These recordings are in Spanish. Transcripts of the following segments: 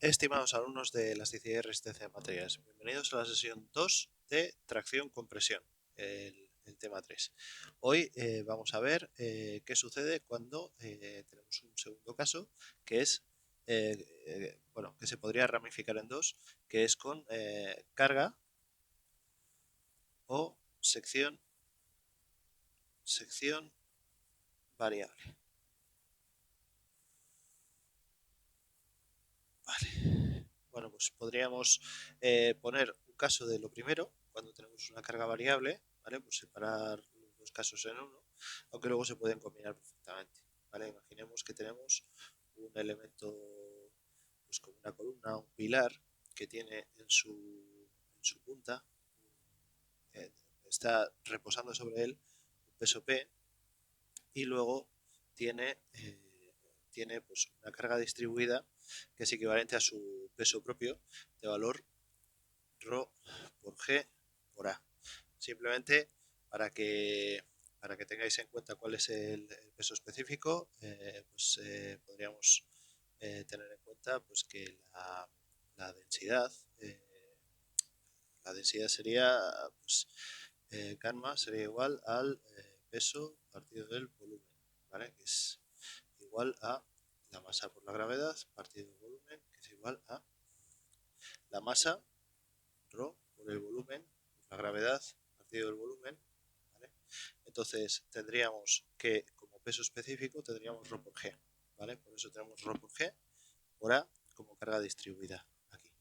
Estimados alumnos de elasticidad y resistencia de materiales, bienvenidos a la sesión 2 de tracción-compresión, el tema 3. Hoy vamos a ver qué sucede cuando tenemos un segundo caso, que es, que se podría ramificar en dos, que es con carga o sección variable. Vale. Bueno, pues podríamos poner un caso de lo primero, cuando tenemos una carga variable, ¿vale? Pues separar los dos casos en uno, aunque luego se pueden combinar perfectamente, ¿vale? Imaginemos que tenemos un elemento, pues como una columna, un pilar, que tiene en su punta, eh, está reposando sobre él un peso P, y luego tiene pues una carga distribuida que es equivalente a su peso propio de valor ρ por G por A. Simplemente para que tengáis en cuenta cuál es el peso específico, podríamos tener en cuenta pues, que la densidad, sería pues, gamma sería igual al peso partido del volumen, ¿vale? Que es igual a la masa por la gravedad partido del volumen, que es igual a la masa ρ por el volumen, la gravedad partido del volumen, ¿vale? Entonces tendríamos que como peso específico tendríamos ρ por G, ¿vale? Por eso tenemos ρ por G por A como carga distribuida aquí,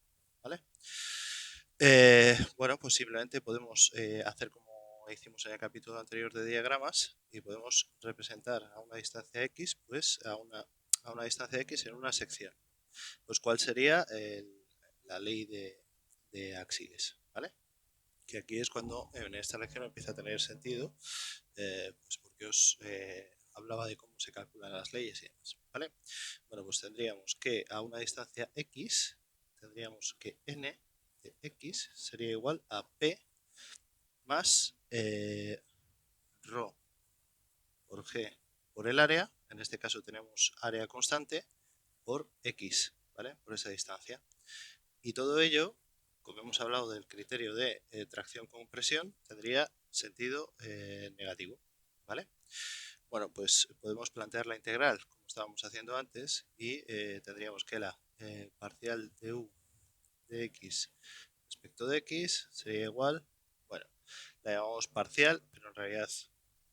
¿vale? Bueno, pues simplemente podemos hacer como hicimos en el capítulo anterior de diagramas y podemos representar a una distancia X, pues a una distancia X en una sección. Pues cuál sería la ley de Axiles, ¿vale? Que aquí es cuando en esta lección empieza a tener sentido, pues porque os hablaba de cómo se calculan las leyes y demás, ¿vale? Bueno, pues tendríamos que a una distancia X, tendríamos que n de X sería igual a P más ρ por G por el área, en este caso tenemos área constante, por X, ¿vale? Por esa distancia. Y todo ello, como hemos hablado del criterio de tracción con presión, tendría sentido negativo, ¿vale? Bueno, pues podemos plantear la integral como estábamos haciendo antes y tendríamos que la parcial de u de x respecto de x sería igual, bueno, la llamamos parcial, pero en realidad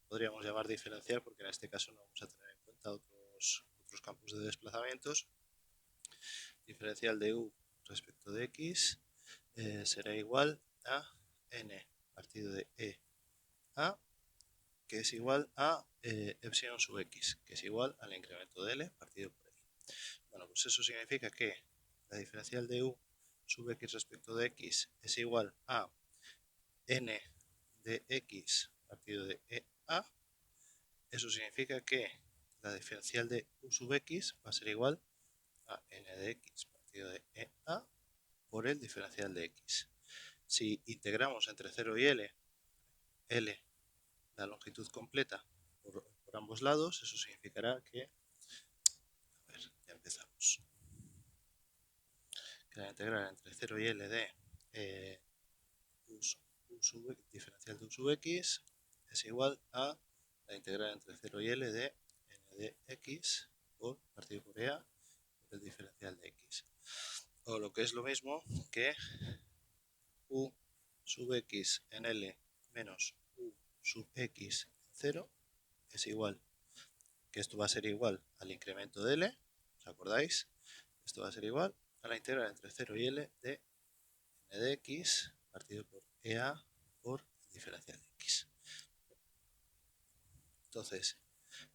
podríamos llamar diferencial porque en este caso no vamos a tener en cuenta otros campos de desplazamientos. Diferencial de u respecto de x será igual a n partido de e a, que es igual a epsilon sub x, que es igual al incremento de L partido por L. Bueno, pues eso significa que la diferencial de u sub x respecto de x es igual a n de x partido de e a. Eso significa que la diferencial de u sub x va a ser igual a n de x partido de e a por el diferencial de x. Si integramos entre 0 y L, la longitud completa por ambos lados, eso significará que, a ver, ya empezamos, que la integral entre 0 y L de diferencial de u sub x es igual a la integral entre 0 y L de n de x por partido por EA por el diferencial de x. O lo que es lo mismo que u sub x en L menos u sub x en 0 es igual, que esto va a ser igual al incremento de L, ¿os acordáis? Esto va a ser igual a la integral entre 0 y L de n de x partido por EA por diferencial de x. Entonces,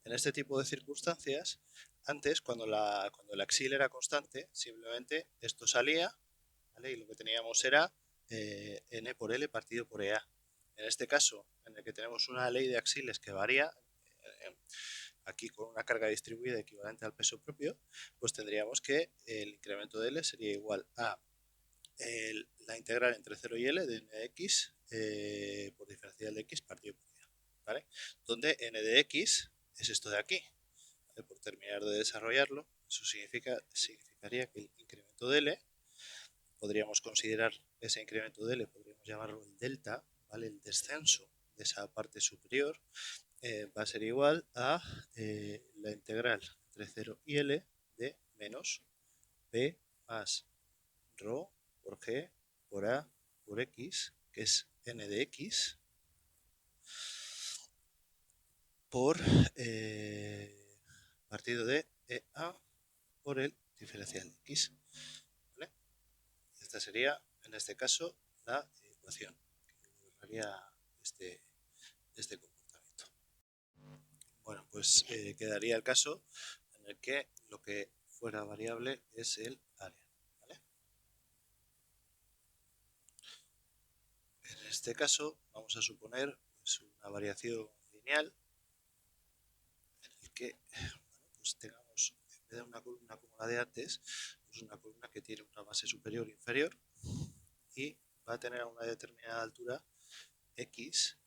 en este tipo de circunstancias, antes, cuando el axil era constante, simplemente esto salía, ¿vale? Y lo que teníamos era n por L partido por EA. En este caso, en el que tenemos una ley de axiles que varía, aquí con una carga distribuida equivalente al peso propio, pues tendríamos que el incremento de L sería igual a la integral entre 0 y L de n de x por diferencial de x partido por EA, ¿vale? Donde n de x es esto de aquí, ¿vale? Por terminar de desarrollarlo, Eso significaría que el incremento de L, podríamos considerar ese incremento de L, podríamos llamarlo el delta, ¿vale? El descenso de esa parte superior va a ser igual a la integral entre 0 y L de menos P más ρ por G por A por X, que es n de X, por partido de EA por el diferencial de X. ¿Vale? Esta sería, en este caso, la ecuación que lograría este comportamiento. Bueno, pues quedaría el caso en el que lo que fuera variable es el área. ¿Vale? En este caso vamos a suponer pues, una variación lineal en el que pues tengamos, en vez de una columna como la de antes, pues una columna que tiene una base superior e inferior y va a tener a una determinada altura X,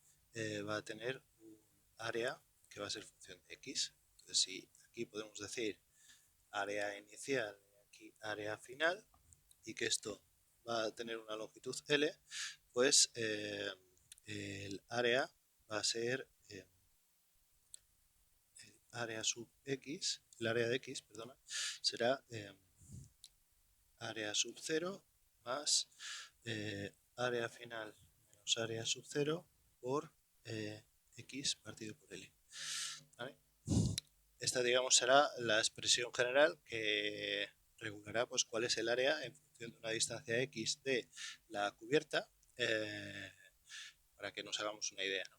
va a tener un área que va a ser función de X. Entonces, si aquí podemos decir área inicial y aquí área final, y que esto va a tener una longitud L, pues el área va a ser el área sub X, el área de X, perdona, será área sub 0 más área final menos área sub 0 por X partido por L. ¿Vale? Esta, digamos, será la expresión general que regulará pues, cuál es el área en función de una distancia X de la cubierta, para que nos hagamos una idea, ¿no?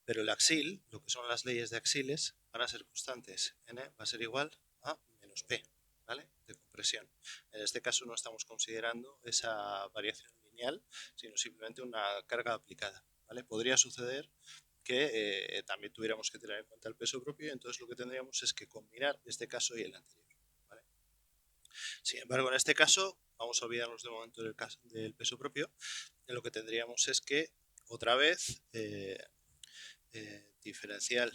Pero el axil, lo que son las leyes de axiles, van a ser constantes. N va a ser igual a menos P, ¿vale? De compresión. En este caso no estamos considerando esa variación lineal, sino simplemente una carga aplicada, ¿vale? Podría suceder que también tuviéramos que tener en cuenta el peso propio, y entonces lo que tendríamos es que combinar este caso y el anterior, ¿vale? Sin embargo, en este caso, vamos a olvidarnos de momento del peso propio, y lo que tendríamos es que, otra vez, diferencial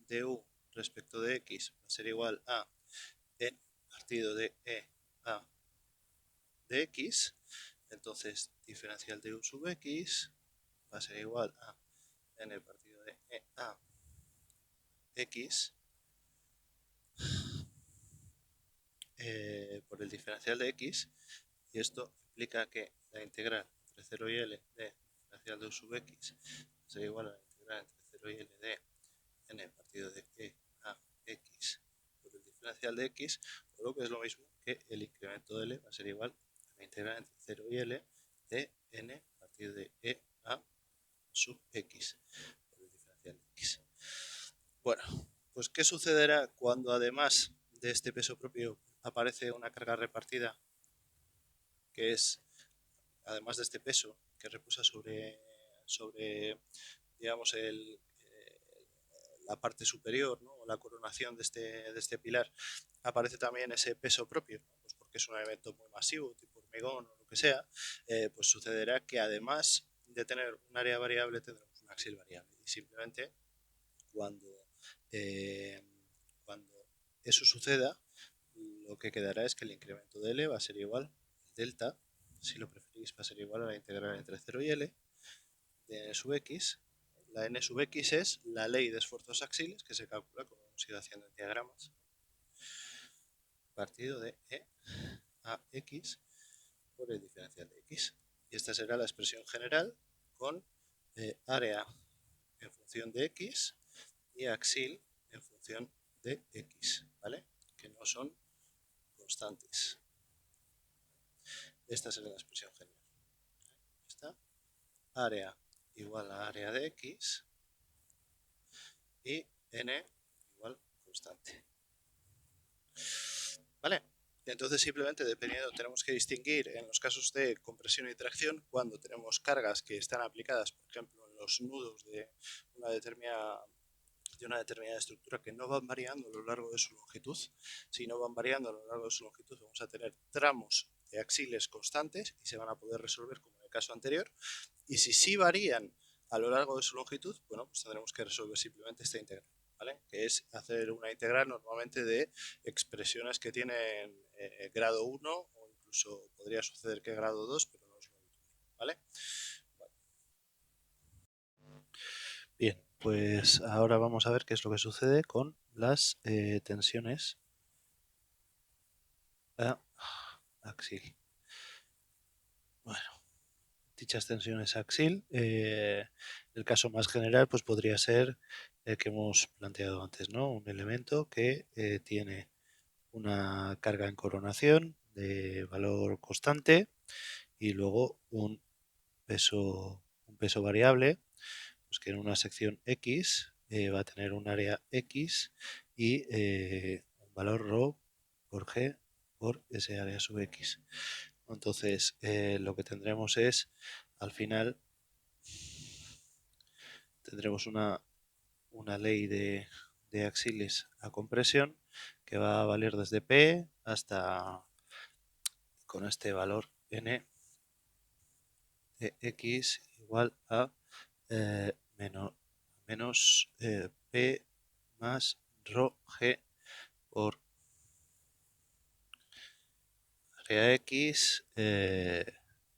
de u respecto de x va a ser igual a n partido de e a de x, entonces diferencial de u sub x va a ser igual a n partido de e a x por el diferencial de x, y esto implica que la integral entre 0 y l de diferencial de u sub x será igual a la integral entre 0 y l de n partido de e a x por el diferencial de x, o lo que es lo mismo que el incremento de l va a ser igual a la integral entre 0 y l de n partido de e a sub x por el diferencial de x. Bueno, pues ¿qué sucederá cuando además de este peso propio aparece una carga repartida que es, además de este peso que reposa sobre digamos, la parte superior, ¿no? O la coronación de este pilar, aparece también ese peso propio, ¿no? Pues porque es un elemento muy masivo, tipo hormigón o lo que sea, pues sucederá que además de tener un área variable tendremos un axil variable, y simplemente eh, cuando eso suceda, lo que quedará es que el incremento de L va a ser igual, el delta, si lo preferís, va a ser igual a la integral entre 0 y L de n sub x. La n sub x es la ley de esfuerzos axiles, que se calcula como hemos ido haciendo en diagramas, partido de e a x por el diferencial de x. Y esta será la expresión general con área en función de x y axil en función de x, ¿vale? Que no son constantes. Esta será la expresión general. Esta área igual a área de x y n igual constante. ¿Vale? Entonces simplemente dependiendo, tenemos que distinguir en los casos de compresión y tracción cuando tenemos cargas que están aplicadas, por ejemplo, en los nudos de una determinada estructura que no van variando a lo largo de su longitud. Si no van variando a lo largo de su longitud, vamos a tener tramos de axiles constantes y se van a poder resolver como en el caso anterior. Y si sí varían a lo largo de su longitud, bueno, pues tendremos que resolver simplemente esta integral. ¿vale? Que es hacer una integral normalmente de expresiones que tienen grado 1 o incluso podría suceder que grado 2, pero no es lo habitual, ¿vale? Bien, pues ahora vamos a ver qué es lo que sucede con las tensiones axil. Bueno, dichas tensiones axil, el caso más general pues podría ser el que hemos planteado antes, ¿no? Un elemento que tiene una carga en coronación de valor constante y luego un peso variable, pues que en una sección X va a tener un área X y un valor ρ por G por ese área sub X. Entonces, lo que tendremos es, al final, tendremos una ley de axiles a compresión que va a valer desde P hasta, con este valor n de x igual a menos P más ρ G por área X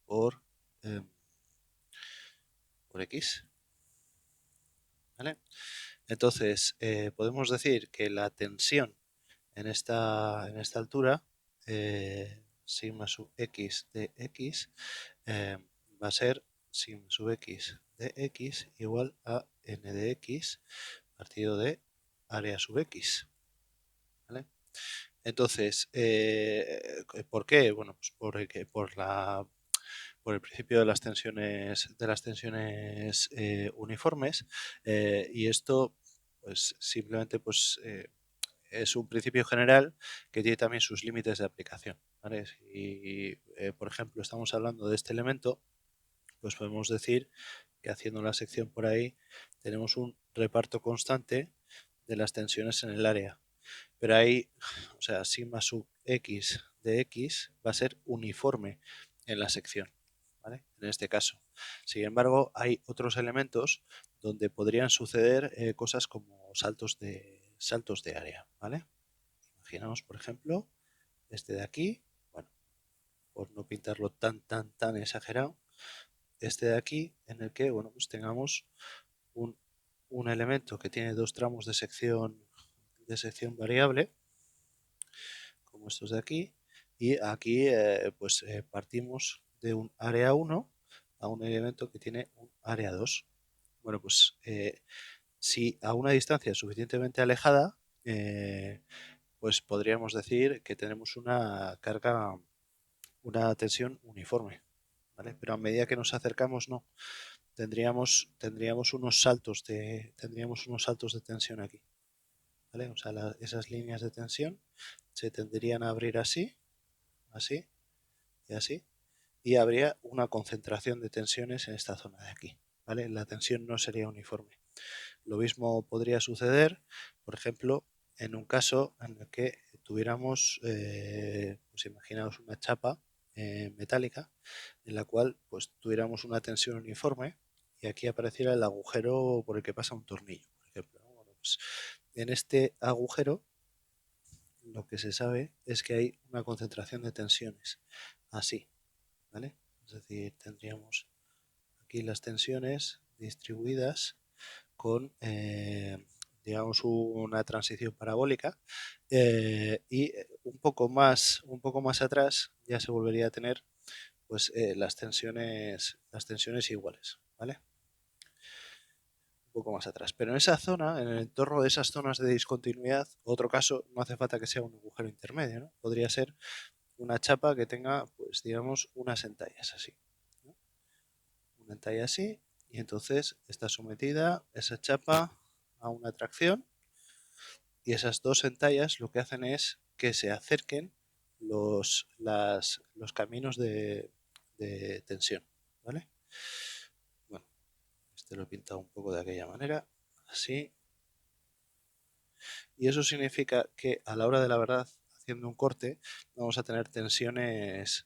por, eh, por X. ¿Vale? Entonces, podemos decir que la tensión en esta altura, sigma sub x de x, va a ser sigma sub x de x igual a n de x partido de área sub x. ¿Vale? Entonces, ¿por qué? Bueno, pues por el principio de las tensiones uniformes, y esto pues simplemente pues es un principio general que tiene también sus límites de aplicación, ¿vale? Si por ejemplo estamos hablando de este elemento, pues podemos decir que haciendo la sección por ahí tenemos un reparto constante de las tensiones en el área, pero ahí, o sea, sigma sub x de x va a ser uniforme en la sección, ¿vale? En este caso. Sin embargo, hay otros elementos donde podrían suceder cosas como saltos de área, ¿vale? Imaginamos, por ejemplo, este de aquí, bueno, por no pintarlo tan exagerado, este de aquí en el que, bueno, pues tengamos un, un elemento que tiene dos tramos de sección variable, como estos de aquí, y aquí pues partimos de un área 1 a un elemento que tiene un área 2. Bueno, pues si a una distancia suficientemente alejada, pues podríamos decir que tenemos una carga, una tensión uniforme, ¿vale? Pero a medida que nos acercamos, no. Tendríamos unos saltos de tensión aquí, ¿vale? O sea, esas líneas de tensión se tendrían a abrir así, así y así, y habría una concentración de tensiones en esta zona de aquí, ¿vale? La tensión no sería uniforme. Lo mismo podría suceder, por ejemplo, en un caso en el que tuviéramos, pues imaginaos una chapa metálica en la cual pues tuviéramos una tensión uniforme y aquí apareciera el agujero por el que pasa un tornillo, por ejemplo, ¿no? Bueno, pues en este agujero lo que se sabe es que hay una concentración de tensiones así, ¿vale? Es decir, tendríamos aquí las tensiones distribuidas con, digamos, una transición parabólica, y un poco más atrás ya se volvería a tener pues las tensiones iguales, ¿vale? Un poco más atrás. Pero en esa zona, en el entorno de esas zonas de discontinuidad, otro caso, no hace falta que sea un agujero intermedio, ¿no? Podría ser una chapa que tenga, pues digamos, unas entallas así, ¿no? Una entalla así, y entonces está sometida esa chapa a una tracción y esas dos entallas lo que hacen es que se acerquen los caminos de tensión, ¿vale? Bueno, este lo he pintado un poco de aquella manera, así, y eso significa que a la hora de la verdad, haciendo un corte, vamos a tener tensiones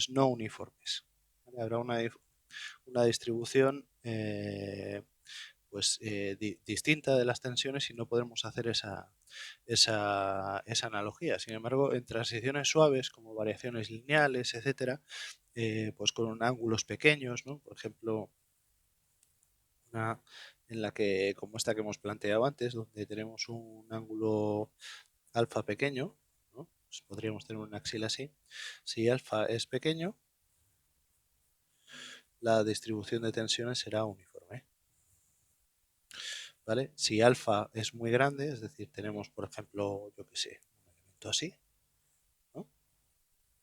no uniformes, ¿vale? Habrá una distribución pues distinta de las tensiones y no podemos hacer esa analogía. Sin embargo, en transiciones suaves como variaciones lineales, etcétera, pues con ángulos pequeños, ¿no? Por ejemplo, una en la que, como esta que hemos planteado antes, donde tenemos un ángulo alfa pequeño, ¿no? Pues podríamos tener un axil así. Si alfa es pequeño, la distribución de tensiones será uniforme, ¿vale? Si alfa es muy grande, es decir, tenemos, por ejemplo, yo que sé, un elemento así, ¿no?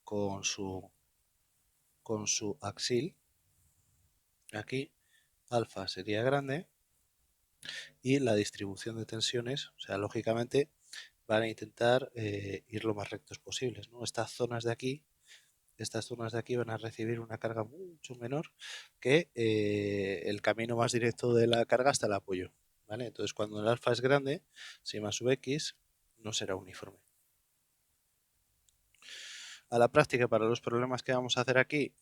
con su, con su axil, aquí alfa sería grande y la distribución de tensiones, o sea, lógicamente van a intentar ir lo más rectos posibles, ¿no? Estas zonas de aquí van a recibir una carga mucho menor que el camino más directo de la carga hasta el apoyo, ¿vale? Entonces, cuando el alfa es grande, sigma sub x no será uniforme. A la práctica, para los problemas que vamos a hacer aquí,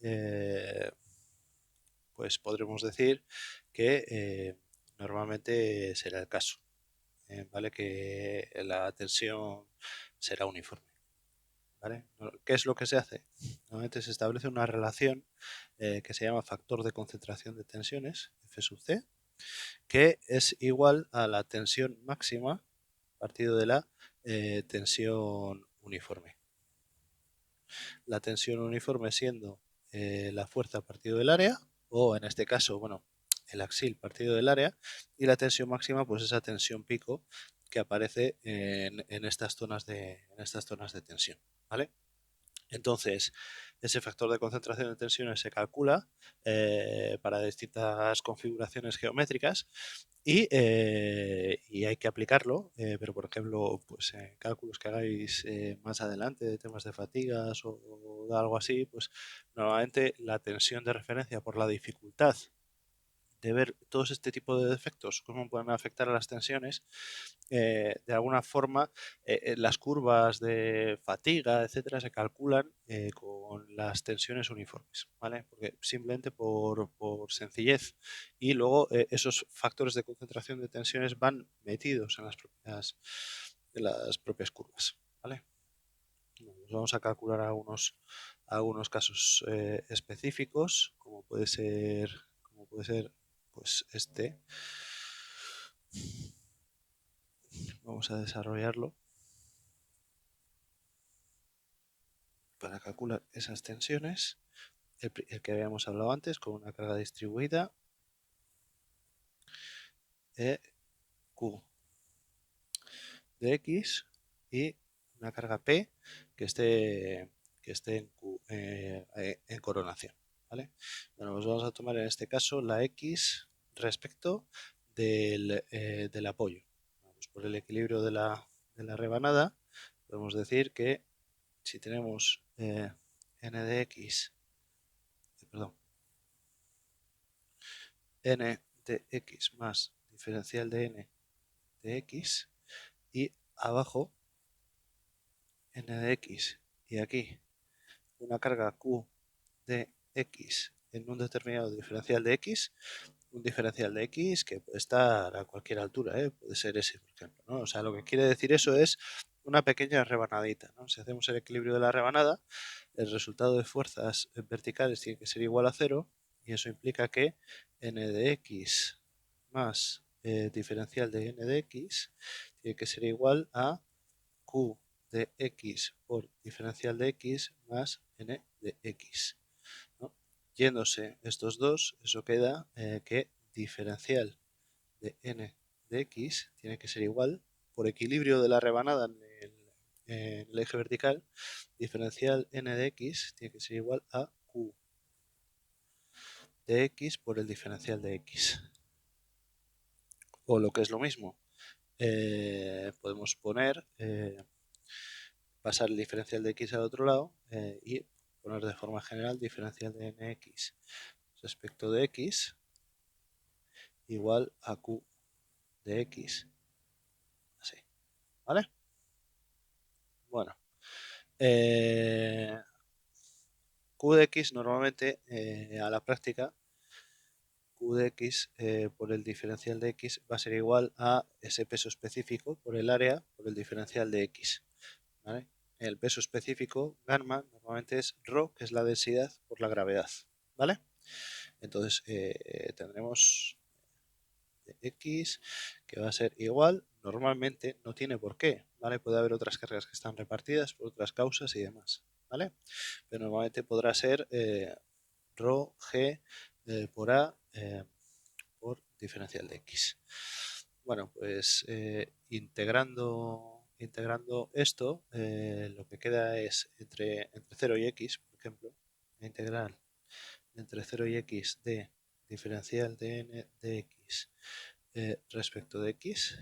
pues podremos decir que normalmente será el caso, ¿vale? Que la tensión será uniforme. ¿Vale? ¿Qué es lo que se hace? Normalmente se establece una relación que se llama factor de concentración de tensiones, F sub C, que es igual a la tensión máxima partido de la tensión uniforme. La tensión uniforme siendo la fuerza partido del área, o en este caso, bueno, el axil partido del área, y la tensión máxima, pues esa tensión pico que aparece en estas zonas de tensión, ¿vale? Entonces, ese factor de concentración de tensiones se calcula para distintas configuraciones geométricas y hay que aplicarlo, pero por ejemplo, pues en cálculos que hagáis más adelante de temas de fatigas o de algo así, pues normalmente la tensión de referencia por la dificultad de ver todos este tipo de defectos, cómo pueden afectar a las tensiones, de alguna forma las curvas de fatiga, etcétera, se calculan con las tensiones uniformes, ¿vale? Porque simplemente por sencillez. Y luego esos factores de concentración de tensiones van metidos en las propias curvas, ¿vale? Bueno, pues vamos a calcular algunos casos específicos, como puede ser pues este. Vamos a desarrollarlo para calcular esas tensiones. El que habíamos hablado antes, con una carga distribuida Q de X y una carga P que esté en coronación. ¿Vale? Bueno, pues vamos a tomar en este caso la X respecto del apoyo. Pues por el equilibrio de la rebanada, podemos decir que si tenemos n de x, perdón, n de x más diferencial de n de x y abajo n de x y aquí una carga q de x en un determinado diferencial de x, un diferencial de x que puede estar a cualquier altura, puede ser ese, por ejemplo, ¿no? O sea, lo que quiere decir eso es una pequeña rebanadita, ¿no? Si hacemos el equilibrio de la rebanada, el resultado de fuerzas verticales tiene que ser igual a 0 y eso implica que n de x más diferencial de n de x tiene que ser igual a q de x por diferencial de x más n de x, ¿no? Yéndose estos dos, eso queda que diferencial de n de x tiene que ser igual, por equilibrio de la rebanada en el eje vertical, diferencial n de x tiene que ser igual a q de x por el diferencial de x. O lo que es lo mismo, podemos pasar el diferencial de x al otro lado y poner de forma general diferencial de nx respecto de x igual a q de x. Así, ¿vale? Bueno, q de x normalmente a la práctica, q q de x por el diferencial de x va a ser igual a ese peso específico por el área por el diferencial de x. ¿Vale? El peso específico, gamma, normalmente es ρ, que es la densidad por la gravedad. ¿Vale? Entonces tendremos x que va a ser igual, normalmente no tiene por qué, ¿vale? Puede haber otras cargas que están repartidas por otras causas y demás, ¿vale? Pero normalmente podrá ser ρ g por a por diferencial de x. Bueno, pues integrando esto, lo que queda es entre 0 y x, por ejemplo, la integral entre 0 y x de diferencial de n de x respecto de x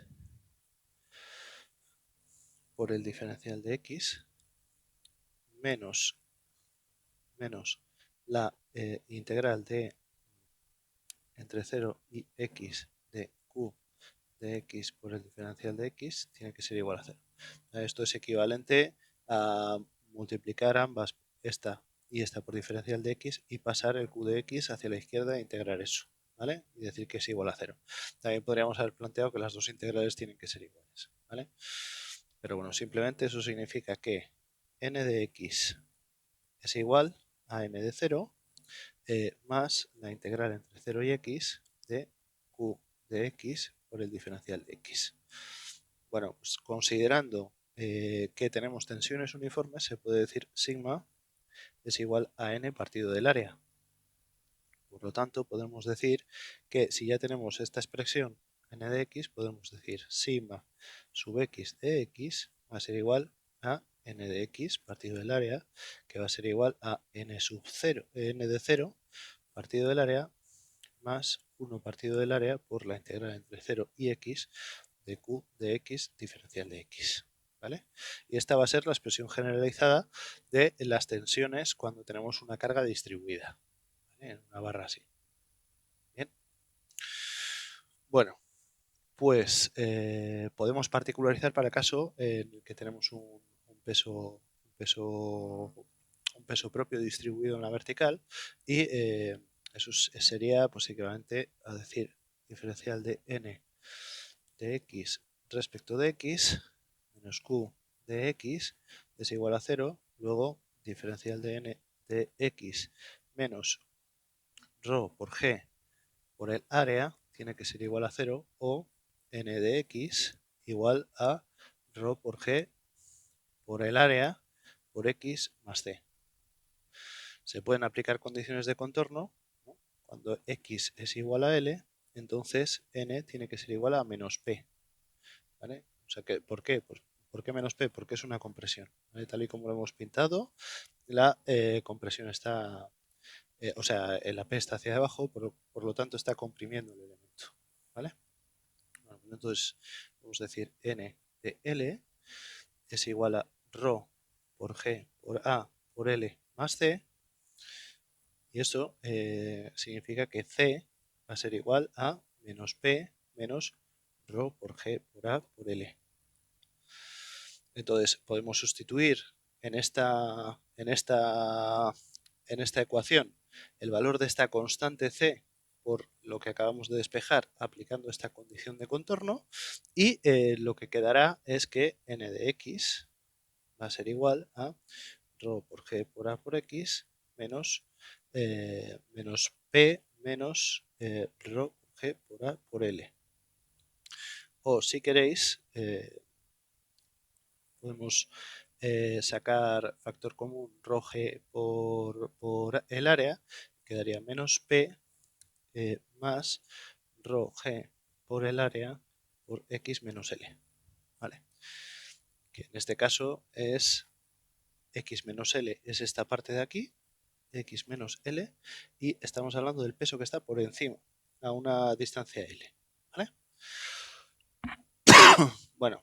por el diferencial de x menos la integral de entre 0 y x de q de x por el diferencial de x tiene que ser igual a 0. Esto es equivalente a multiplicar ambas, esta y esta por diferencial de x, y pasar el q de x hacia la izquierda e integrar eso, ¿vale? Y decir que es igual a 0. También podríamos haber planteado que las dos integrales tienen que ser iguales, ¿vale? Pero bueno, simplemente eso significa que n de x es igual a n de 0 más la integral entre 0 y x de q de x por el diferencial de x. Bueno, pues considerando que tenemos tensiones uniformes, se puede decir sigma es igual a n partido del área. Por lo tanto, podemos decir que si ya tenemos esta expresión n de x, podemos decir sigma sub x de x va a ser igual a n de x partido del área, que va a ser igual a n sub 0, n de 0 partido del área más 1 partido del área por la integral entre 0 y x de q de x diferencial de x. ¿Vale? Y esta va a ser la expresión generalizada de las tensiones cuando tenemos una carga distribuida, ¿vale? En una barra así. Bien. Bueno, pues podemos particularizar para el caso en el que tenemos un peso propio distribuido en la vertical, y eso sería pues equivalente a decir diferencial de n de x respecto de x menos q de x es igual a 0, luego diferencial de n de x menos ρ por g por el área tiene que ser igual a 0, o n de x igual a ρ por g por el área por x más c. Se pueden aplicar condiciones de contorno, ¿no? Cuando x es igual a L, entonces n tiene que ser igual a menos p, ¿vale? O sea que, ¿por qué? Pues, ¿por qué menos p? Porque es una compresión, ¿vale? Tal y como lo hemos pintado, la compresión está, o sea, la p está hacia abajo, por lo tanto está comprimiendo el elemento, ¿vale? Bueno, pues entonces, vamos a decir n de L es igual a ρ por g por a por L más c, y eso significa que C va a ser igual a menos P menos ρ por G por A por L. Entonces podemos sustituir en esta ecuación el valor de esta constante C por lo que acabamos de despejar aplicando esta condición de contorno, y lo que quedará es que n de x va a ser igual a ρ por G por A por X menos, menos P menos ρ por G por A por L. O si queréis, podemos sacar factor común ρ G por el área, quedaría menos P más ρ G por el área por X menos L. ¿Vale? Que en este caso es X menos L, es esta parte de aquí, x menos L, y estamos hablando del peso que está por encima, a una distancia L. ¿Vale? Bueno,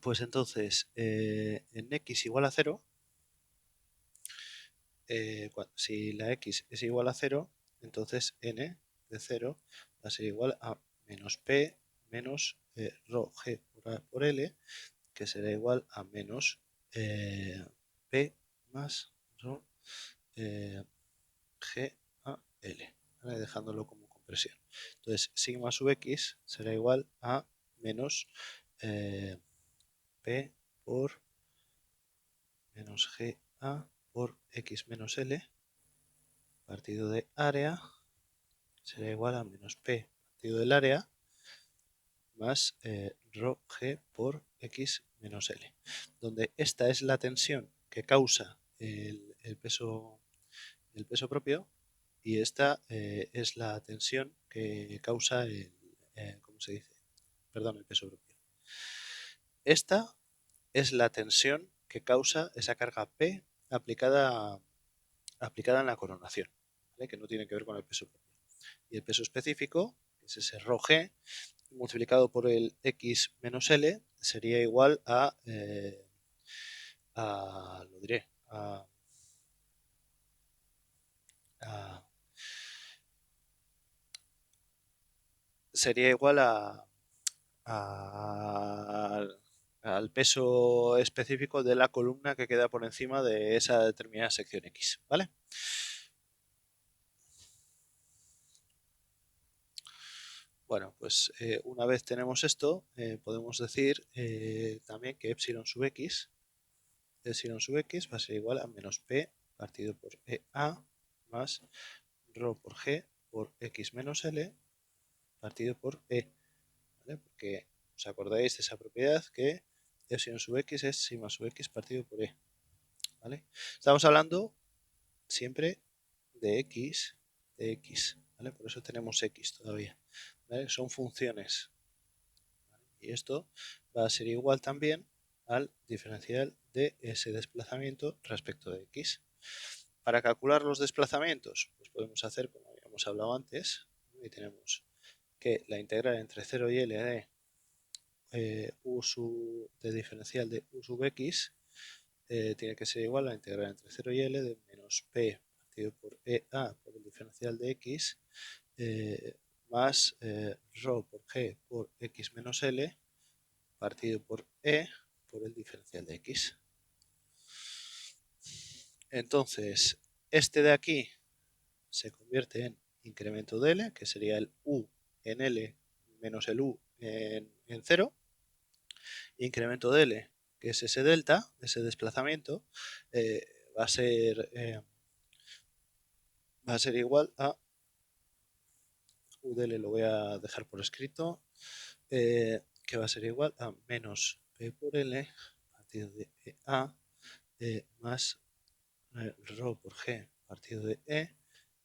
pues entonces en x igual a 0, si la x es igual a 0, entonces n de 0 va a ser igual a menos p menos ρ g por a por L, que será igual a menos p más ρ g a L, ¿vale? Dejándolo como presión. Entonces, sigma sub x será igual a menos P por menos GA por X menos L partido de área será igual a menos P partido del área más rho G por X menos L, donde esta es la tensión que causa el peso propio y esta es la tensión que causa ¿cómo se dice? Perdón, el peso propio. Esta es la tensión que causa esa carga P aplicada en la coronación, ¿vale? Que no tiene que ver con el peso propio. Y el peso específico, que es ese rho G, multiplicado por el X menos L, sería igual lo diré, sería igual al peso específico de la columna que queda por encima de esa determinada sección X, ¿vale? Bueno, pues una vez tenemos esto, podemos decir también que epsilon sub x va a ser igual a menos P partido por EA más rho por G por X menos L partido por E, ¿vale? Porque os acordáis de esa propiedad que epsilon sub x es sigma sub x partido por E, ¿vale? Estamos hablando siempre de x, ¿vale? Por eso tenemos x todavía, ¿vale? Son funciones, ¿vale? Y esto va a ser igual también al diferencial de ese desplazamiento respecto de x. Para calcular los desplazamientos, pues podemos hacer como habíamos hablado antes, y tenemos que la integral entre 0 y L de diferencial de u sub x tiene que ser igual a la integral entre 0 y L de menos P partido por EA por el diferencial de x más rho por G por X menos L partido por E por el diferencial de X. Entonces, este de aquí se convierte en incremento de L, que sería el U en L menos el U en 0. Incremento de L, que es ese delta, ese desplazamiento, va a ser igual a U de L, lo voy a dejar por escrito, que va a ser igual a menos P por L partido de EA más rho por G partido de E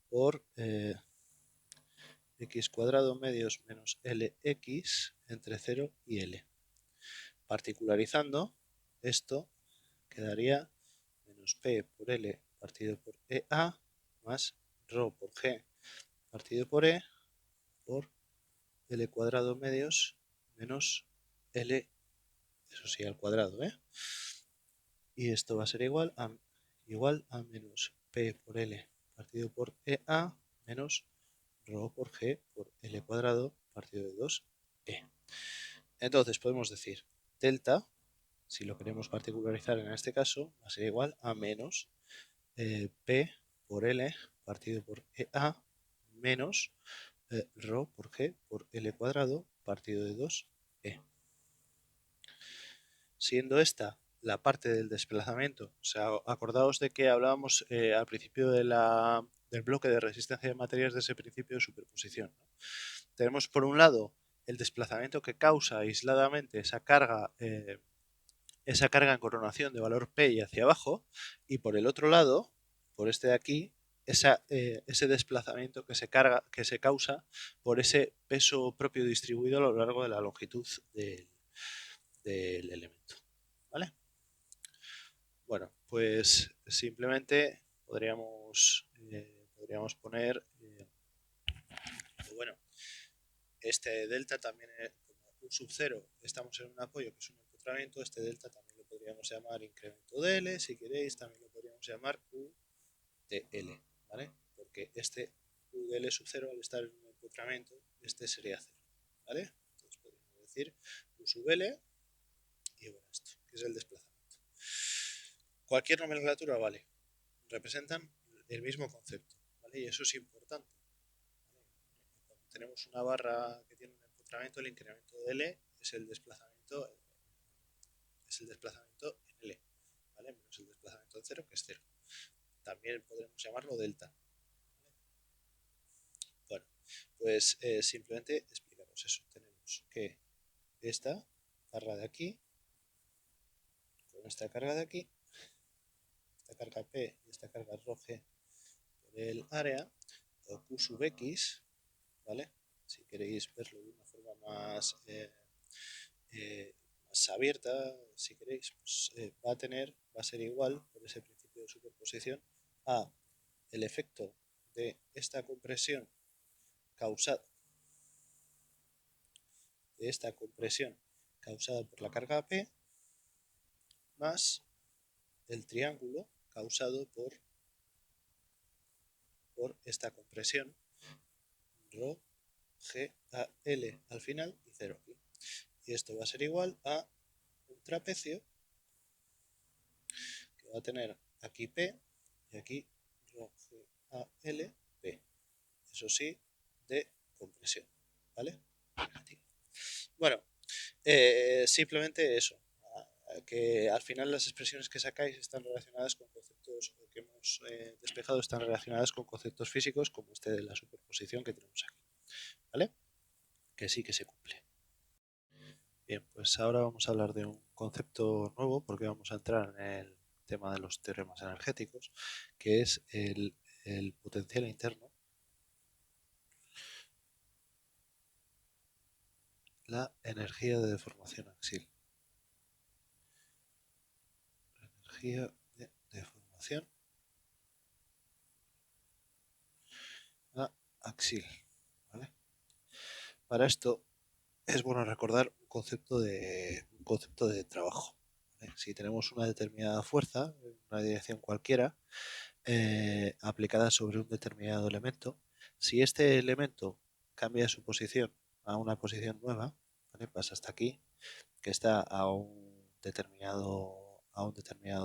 por x cuadrado medios menos lx entre 0 y L. Particularizando, esto quedaría menos P por L partido por EA más rho por G partido por E por L cuadrado medios menos L, eso sí, al cuadrado, ¿eh? Y esto va a ser igual a menos P por L partido por EA menos rho por G por L cuadrado partido de 2E. Entonces podemos decir delta, si lo queremos particularizar en este caso, va a ser igual a menos P por L partido por EA menos rho por G por L cuadrado partido de 2E. Siendo esta la parte del desplazamiento, o sea, acordaos de que hablábamos al principio del bloque de resistencia de materias de ese principio de superposición, ¿no? Tenemos por un lado el desplazamiento que causa aisladamente esa carga en coronación de valor P y hacia abajo, y por el otro lado, por este de aquí, ese desplazamiento que se causa por ese peso propio distribuido a lo largo de la longitud del elemento, ¿vale? Bueno, pues simplemente podríamos poner, bueno, este delta también, como U sub 0, estamos en un apoyo que es un empotramiento, este delta también lo podríamos llamar incremento de L, si queréis, también lo podríamos llamar U de L, ¿vale? Porque este U de L sub 0, al estar en un empotramiento, este sería 0, ¿vale? Entonces podríamos decir U sub L y bueno, esto, que es el desplazamiento. Cualquier nomenclatura vale, representan el mismo concepto, ¿vale? Y eso es importante, ¿vale? tenemos una barra que tiene un empotramiento, el incremento de L es el desplazamiento en L, ¿vale? Menos el desplazamiento en cero, que es cero. También podremos llamarlo delta. Bueno, pues simplemente explicamos eso. Tenemos que esta barra de aquí, con esta carga de aquí, esta carga P y esta carga ρg por el área, o Q sub X, ¿vale? Si queréis verlo de una forma más abierta, si queréis, pues, va a ser igual, por ese principio de superposición, a el efecto de esta compresión causada por la carga P más el triángulo causado por esta compresión ρ, g, a, l al final y 0 aquí. Y esto va a ser igual a un trapecio que va a tener aquí P y aquí ρ, g, a, l, P. Eso sí, de compresión, ¿vale? Bueno, simplemente eso, que al final las expresiones que sacáis están relacionadas con conceptos que hemos despejado, están relacionadas con conceptos físicos como este de la superposición que tenemos aquí, ¿vale? Que sí que se cumple. Bien, pues ahora vamos a hablar de un concepto nuevo porque vamos a entrar en el tema de los teoremas energéticos, que es el potencial interno, la energía de deformación axial. La energía de deformación axial, ¿vale? Para esto es bueno recordar un concepto de trabajo, ¿vale? Si tenemos una determinada fuerza en una dirección cualquiera aplicada sobre un determinado elemento, si este elemento cambia su posición a una posición nueva, ¿vale? Pasa hasta aquí, que está a un determinado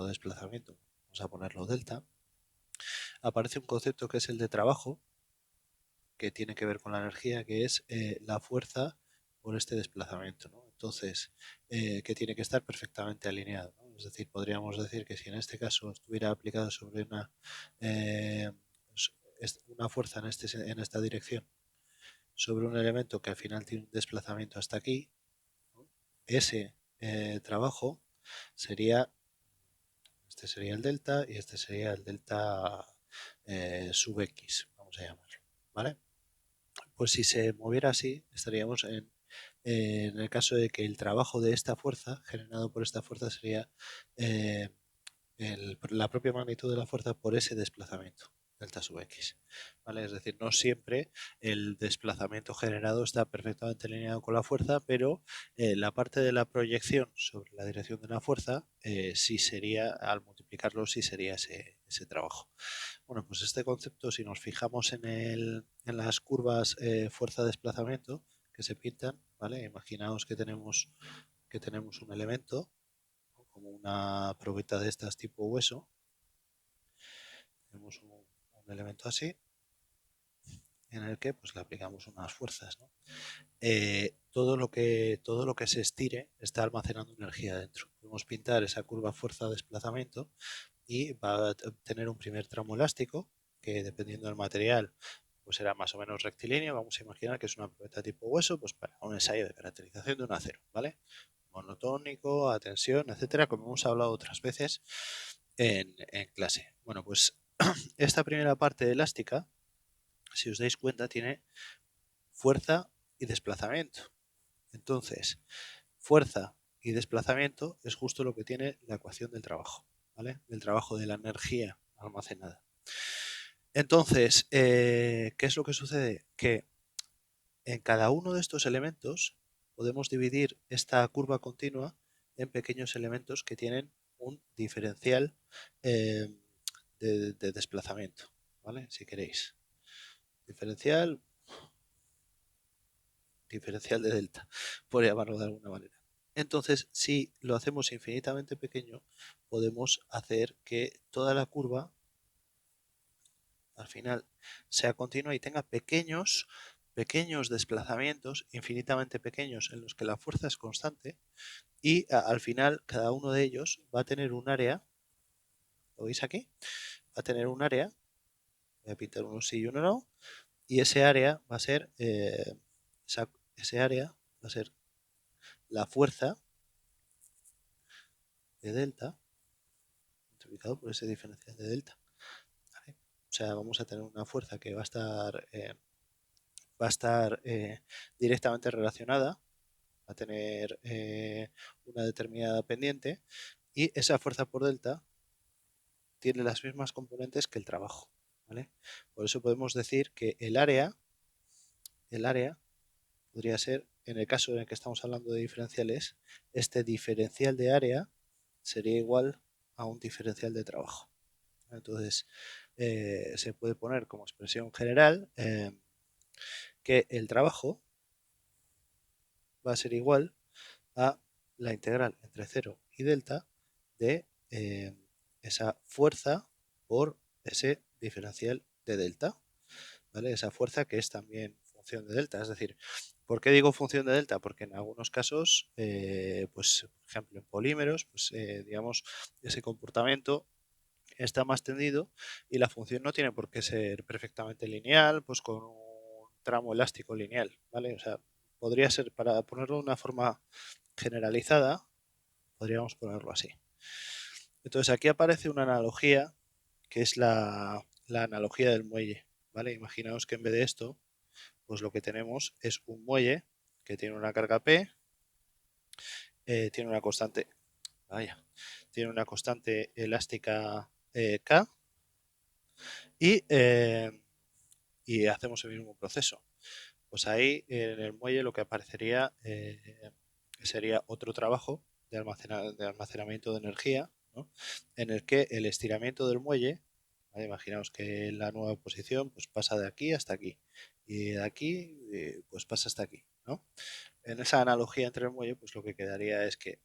desplazamiento, vamos a ponerlo delta, aparece un concepto que es el de trabajo, que tiene que ver con la energía, que es la fuerza por este desplazamiento, ¿no? Entonces, que tiene que estar perfectamente alineado, ¿no? Es decir, podríamos decir que si en este caso estuviera aplicado sobre una fuerza en esta dirección sobre un elemento que al final tiene un desplazamiento hasta aquí, ¿no? Ese trabajo sería, este sería el delta y este sería el delta sub x, vamos a llamarlo, ¿vale? Pues si se moviera así, estaríamos en el caso de que el trabajo de esta fuerza, generado por esta fuerza, sería eh, la propia magnitud de la fuerza por ese desplazamiento, delta sub x. ¿Vale? Es decir, no siempre el desplazamiento generado está perfectamente alineado con la fuerza, pero la parte de la proyección sobre la dirección de la fuerza, sí sería, al multiplicarlo, sí sería ese trabajo. Bueno, pues este concepto, si nos fijamos en las curvas fuerza-desplazamiento que se pintan, ¿vale? Imaginaos que tenemos un elemento, ¿no? Como una probeta de estas tipo hueso. Tenemos un elemento así, en el que pues le aplicamos unas fuerzas, ¿no? Todo lo que se estire está almacenando energía dentro. Podemos pintar esa curva fuerza-desplazamiento y va a tener un primer tramo elástico que, dependiendo del material, pues será más o menos rectilíneo. Vamos a imaginar que es una probeta tipo hueso, pues para un ensayo de caracterización de un acero, ¿vale? Monotónico, a tensión, etcétera, como hemos hablado otras veces en clase. Bueno, pues esta primera parte elástica, si os dais cuenta, tiene fuerza y desplazamiento. Entonces, fuerza y desplazamiento es justo lo que tiene la ecuación del trabajo, ¿vale? Del trabajo de la energía almacenada. Entonces, ¿qué es lo que sucede? Que en cada uno de estos elementos podemos dividir esta curva continua en pequeños elementos que tienen un diferencial eh, de desplazamiento, ¿vale? Si queréis. Diferencial de delta, por llamarlo de alguna manera. Entonces, si lo hacemos infinitamente pequeño, podemos hacer que toda la curva al final sea continua y tenga pequeños pequeños desplazamientos, infinitamente pequeños, en los que la fuerza es constante y al final cada uno de ellos va a tener un área, ¿lo veis aquí? Va a tener un área, voy a pintar uno sí y uno no, y ese área va a ser, ese área va a ser la fuerza de delta, multiplicado por ese diferencial de delta. ¿Vale? O sea, vamos a tener una fuerza que va a estar directamente relacionada, va a tener una determinada pendiente, y esa fuerza por delta tiene las mismas componentes que el trabajo. ¿Vale? Por eso podemos decir que el área podría ser, en el caso en el que estamos hablando de diferenciales, este diferencial de área sería igual a un diferencial de trabajo. Entonces, se puede poner como expresión general que el trabajo va a ser igual a la integral entre 0 y delta de esa fuerza por ese diferencial de delta. ¿Vale? Esa fuerza que es también función de delta. Es decir, ¿por qué digo función de delta? Porque en algunos casos, pues, por ejemplo, en polímeros, pues, digamos, ese comportamiento está más tendido y la función no tiene por qué ser perfectamente lineal, pues con un tramo elástico lineal, ¿vale? O sea, podría ser, para ponerlo de una forma generalizada, podríamos ponerlo así. Entonces aquí aparece una analogía que es la analogía del muelle, ¿vale? Imaginaos que en vez de esto, pues lo que tenemos es un muelle que tiene una carga P, tiene una constante, vaya, tiene una constante elástica K y hacemos el mismo proceso. Pues ahí en el muelle lo que aparecería sería otro trabajo de almacenamiento de energía, ¿no? En el que el estiramiento del muelle, ¿vale? Imaginaos que la nueva posición pues pasa de aquí hasta aquí y de aquí pues pasa hasta aquí, ¿no? En esa analogía entre el muelle, pues lo que quedaría es que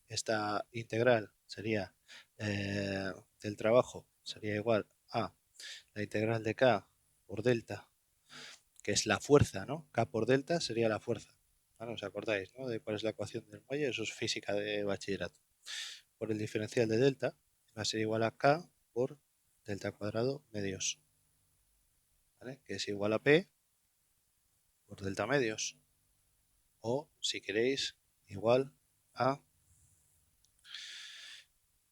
esta integral sería del trabajo sería igual a la integral de K por delta, que es la fuerza, ¿no? K por delta sería la fuerza. ¿Vale? ¿Os acordáis, ¿no? De cuál es la ecuación del muelle? Eso es física de bachillerato. Por el diferencial de delta va a ser igual a K por delta cuadrado medios, ¿vale? Que es igual a P por delta medios. O, si queréis, igual a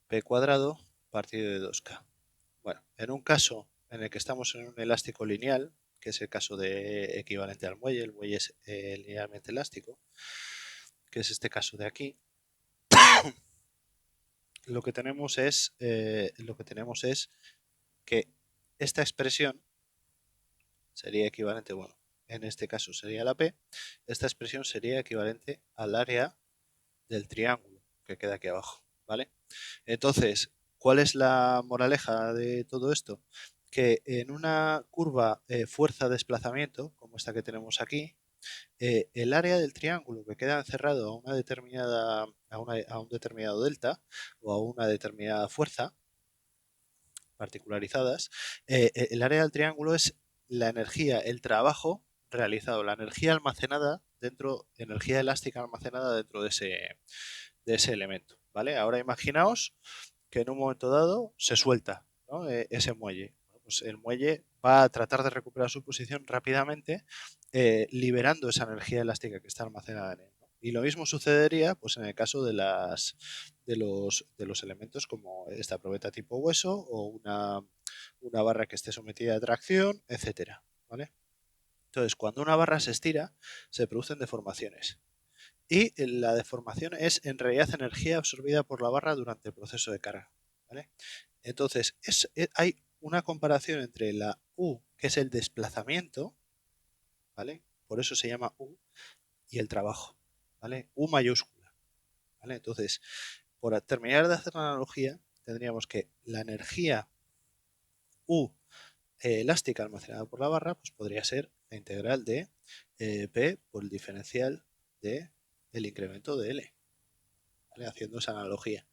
P cuadrado partido de 2K. Bueno, en un caso en el que estamos en un elástico lineal, que es el caso de equivalente al muelle, el muelle es linealmente elástico, que es este caso de aquí, lo que tenemos es que esta expresión sería equivalente, bueno, en este caso sería la P, esta expresión sería equivalente al área del triángulo que queda aquí abajo, ¿vale? Entonces, ¿cuál es la moraleja de todo esto? Que en una curva fuerza-desplazamiento, como esta que tenemos aquí, el área del triángulo que queda encerrado a una determinada, a un determinado delta o a una determinada fuerza particularizadas, el área del triángulo es la energía, el trabajo realizado, la energía almacenada dentro, energía elástica almacenada dentro de ese elemento, ¿vale? Ahora imaginaos que en un momento dado se suelta, ¿no? Ese muelle. Pues el muelle va a tratar de recuperar su posición rápidamente, liberando esa energía elástica que está almacenada en él, ¿no? Y lo mismo sucedería pues, en el caso de los elementos como esta probeta tipo hueso o una barra que esté sometida a tracción, etcétera, ¿vale? Entonces, cuando una barra se estira, se producen deformaciones. Y la deformación es en realidad energía absorbida por la barra durante el proceso de carga, ¿vale? Entonces, hay una comparación entre la U, que es el desplazamiento, ¿vale? Por eso se llama U, y el trabajo, ¿vale? U mayúscula, ¿vale? Entonces, por terminar de hacer la analogía, tendríamos que la energía U elástica almacenada por la barra, pues podría ser la integral de P por el diferencial de el incremento de L, ¿vale? Haciendo esa analogía.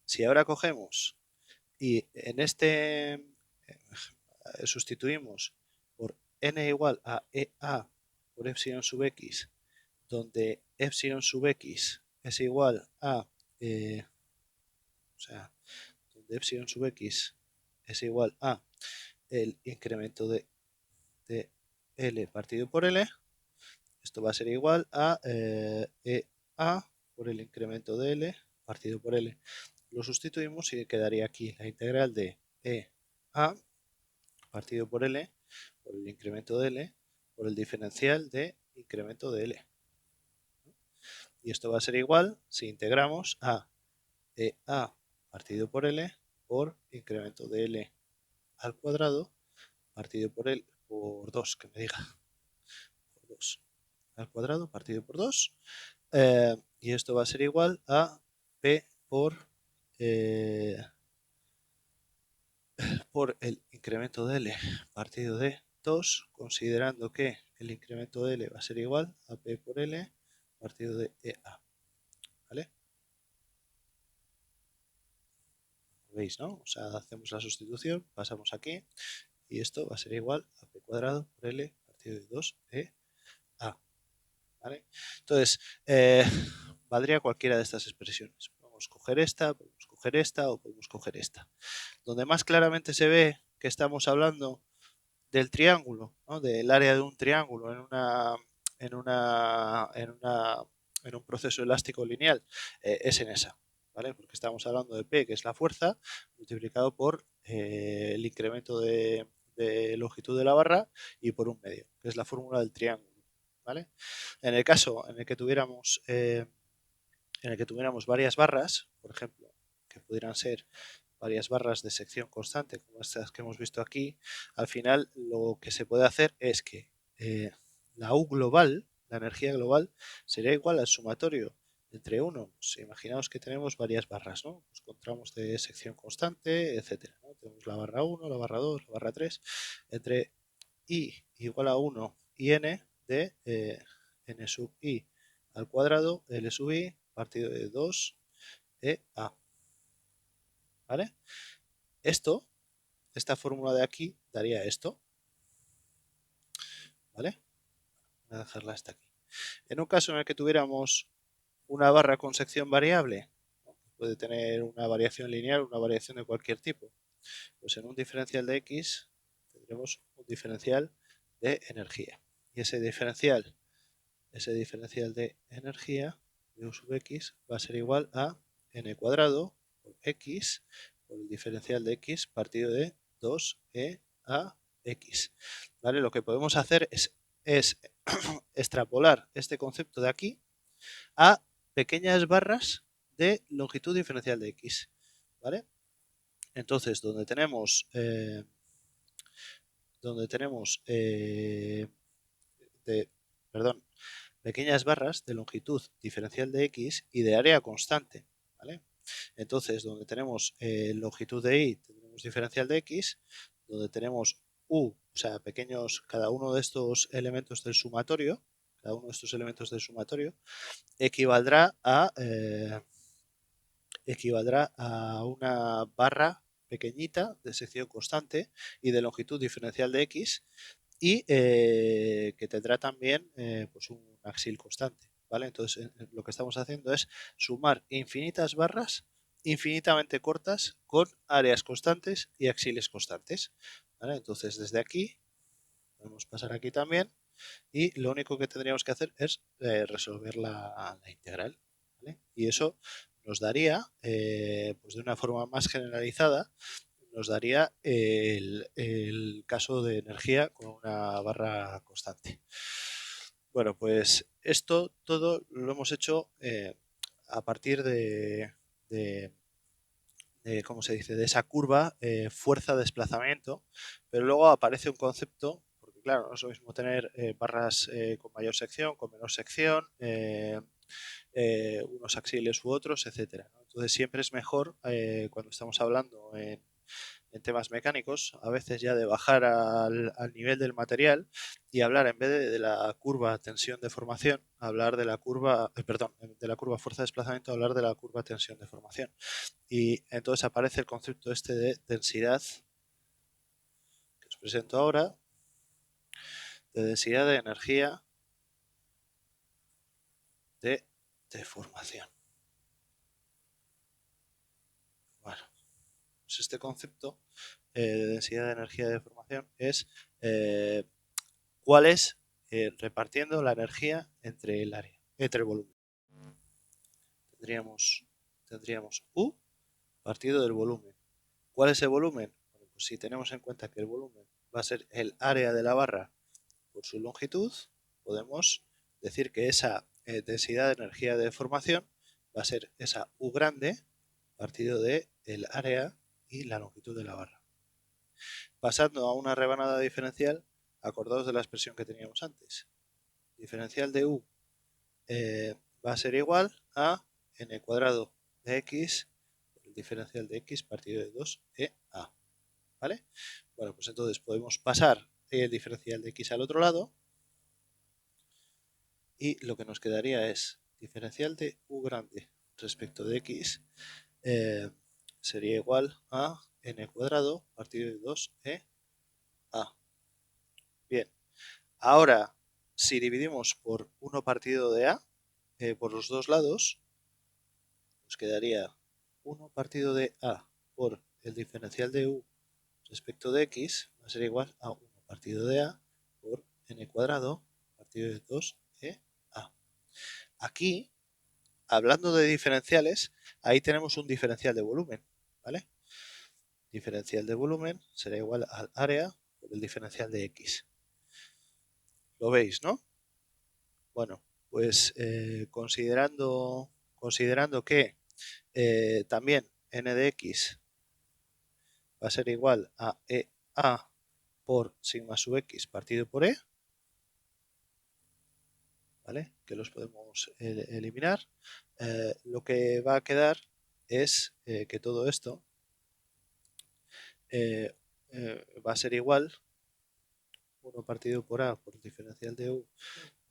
Si ahora cogemos y en este sustituimos por n igual a EA por epsilon sub x, donde epsilon sub x es igual a, donde epsilon sub x es igual a el incremento de L partido por L, esto va a ser igual a EA por el incremento de L partido por L. Lo sustituimos y quedaría aquí la integral de EA partido por L por el incremento de L por el diferencial de incremento de L. Y esto va a ser igual si integramos a EA partido por L por incremento de L al cuadrado partido por L por 2, que me diga. Por 2 al cuadrado partido por 2. Y esto va a ser igual a P por el incremento de L partido de 2, considerando que el incremento de L va a ser igual a P por L partido de EA. ¿Vale? ¿Veis, no? O sea, hacemos la sustitución, pasamos aquí, y esto va a ser igual a P cuadrado por L partido de 2EA. ¿Vale? Entonces, valdría cualquiera de estas expresiones. Podemos coger esta, podemos coger esta o podemos coger esta. Donde más claramente se ve que estamos hablando del triángulo, ¿no? Del área de un triángulo en un proceso elástico lineal, es en esa, ¿vale? Porque estamos hablando de P, que es la fuerza, multiplicado por el incremento de longitud de la barra y por un medio, que es la fórmula del triángulo, ¿vale? En el caso en el que tuviéramos varias barras, por ejemplo, que pudieran ser varias barras de sección constante, como estas que hemos visto aquí, al final lo que se puede hacer es que la U global, la energía global, sería igual al sumatorio entre 1. Pues imaginaos que tenemos varias barras, ¿no? Pues encontramos de sección constante, etcétera, ¿no? Tenemos la barra 1, la barra 2, la barra 3, entre I igual a 1 y N de N sub I al cuadrado, L sub I partido de 2EA. ¿Vale? Esta fórmula de aquí daría esto. ¿Vale? Voy a dejarla hasta aquí. En un caso en el que tuviéramos una barra con sección variable, ¿no? Puede tener una variación lineal, una variación de cualquier tipo, pues en un diferencial de X tendremos un diferencial de energía. Y ese diferencial de energía de U sub X va a ser igual a N cuadrado por X por el diferencial de X partido de 2EAX. ¿Vale? Lo que podemos hacer es extrapolar este concepto de aquí a pequeñas barras de longitud diferencial de X. ¿Vale? Entonces, donde tenemos pequeñas barras de longitud diferencial de X y de área constante. ¿Vale? Entonces, donde tenemos longitud de Y, tenemos diferencial de X, donde tenemos U, o sea, cada uno de estos elementos del sumatorio, equivaldrá a una barra pequeñita de sección constante y de longitud diferencial de X y que tendrá también pues un axil constante. ¿Vale? Entonces lo que estamos haciendo es sumar infinitas barras infinitamente cortas con áreas constantes y axiles constantes. ¿Vale? Entonces desde aquí podemos pasar aquí también y lo único que tendríamos que hacer es resolver la integral. ¿Vale? Y eso nos daría, pues de una forma más generalizada, nos daría el caso de energía con una barra constante. Bueno, pues esto todo lo hemos hecho a partir ¿cómo se dice? De esa curva fuerza-desplazamiento, pero luego aparece un concepto, porque claro, no es lo mismo tener barras con mayor sección, con menor sección, unos axiles u otros, etcétera, ¿no? Entonces siempre es mejor cuando estamos hablando en temas mecánicos, a veces ya de bajar al nivel del material y hablar en vez de la curva tensión-deformación, hablar de la curva, de la curva fuerza-desplazamiento, hablar de la curva tensión-deformación. Y entonces aparece el concepto este de densidad, que os presento ahora, de densidad de energía de deformación. Bueno, pues este concepto de densidad de energía de deformación es cuál es repartiendo la energía entre el área, entre el volumen. Tendríamos U partido del volumen. ¿Cuál es el volumen? Bueno, pues si tenemos en cuenta que el volumen va a ser el área de la barra por su longitud, podemos decir que esa densidad de energía de deformación va a ser esa U grande partido de el área y la longitud de la barra. Pasando a una rebanada diferencial, acordaos de la expresión que teníamos antes. Diferencial de U va a ser igual a n cuadrado de x por el diferencial de x partido de 2a. ¿Vale? Bueno, pues entonces podemos pasar el diferencial de x al otro lado y lo que nos quedaría es diferencial de u grande respecto de x sería igual a n cuadrado partido de 2a. Bien, ahora si dividimos por 1 partido de a por los dos lados, nos quedaría 1 partido de a por el diferencial de u respecto de x va a ser igual a 1 partido de a por n cuadrado partido de 2a. Aquí, hablando de diferenciales, ahí tenemos un diferencial de volumen, ¿vale? Diferencial de volumen será igual al área por el diferencial de x. ¿Lo veis, no? Bueno, pues considerando que también n de x va a ser igual a EA por sigma sub x partido por E, ¿vale? Que los podemos eliminar. Lo que va a quedar es que todo esto va a ser igual 1 partido por A por el diferencial de U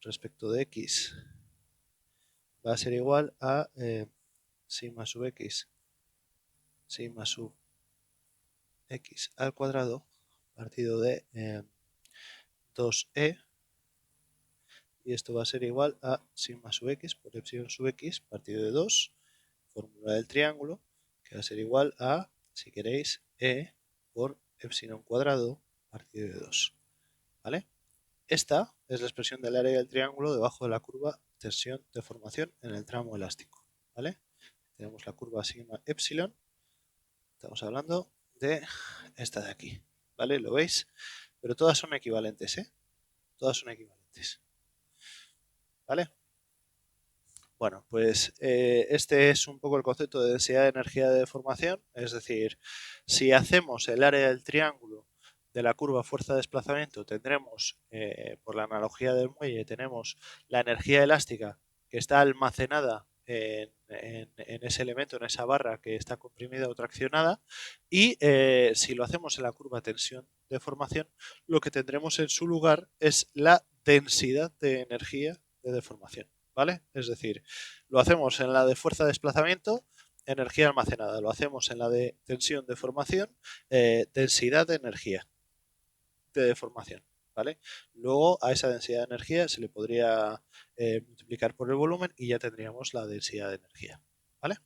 respecto de X va a ser igual a sigma sub X al cuadrado partido de 2E, y esto va a ser igual a sigma sub x por epsilon sub x partido de 2, fórmula del triángulo, que va a ser igual a, si queréis, E por epsilon cuadrado partido de 2. ¿Vale? Esta es la expresión del área del triángulo debajo de la curva tensión-deformación en el tramo elástico. ¿Vale? Tenemos la curva sigma epsilon, estamos hablando de esta de aquí. ¿Vale? ¿Lo veis? Pero todas son equivalentes, ¿eh? Todas son equivalentes. ¿Vale? Bueno, pues este es un poco el concepto de densidad de energía de deformación, es decir, si hacemos el área del triángulo de la curva fuerza-desplazamiento, tendremos, por la analogía del muelle, tenemos la energía elástica que está almacenada en ese elemento, en esa barra que está comprimida o traccionada, y si lo hacemos en la curva tensión-deformación, lo que tendremos en su lugar es la densidad de energía de deformación. ¿Vale? Es decir, lo hacemos en la de fuerza de desplazamiento, energía almacenada. Lo hacemos en la de tensión de formación, densidad de energía de deformación. ¿Vale? Luego a esa densidad de energía se le podría multiplicar por el volumen y ya tendríamos la densidad de energía. ¿Vale?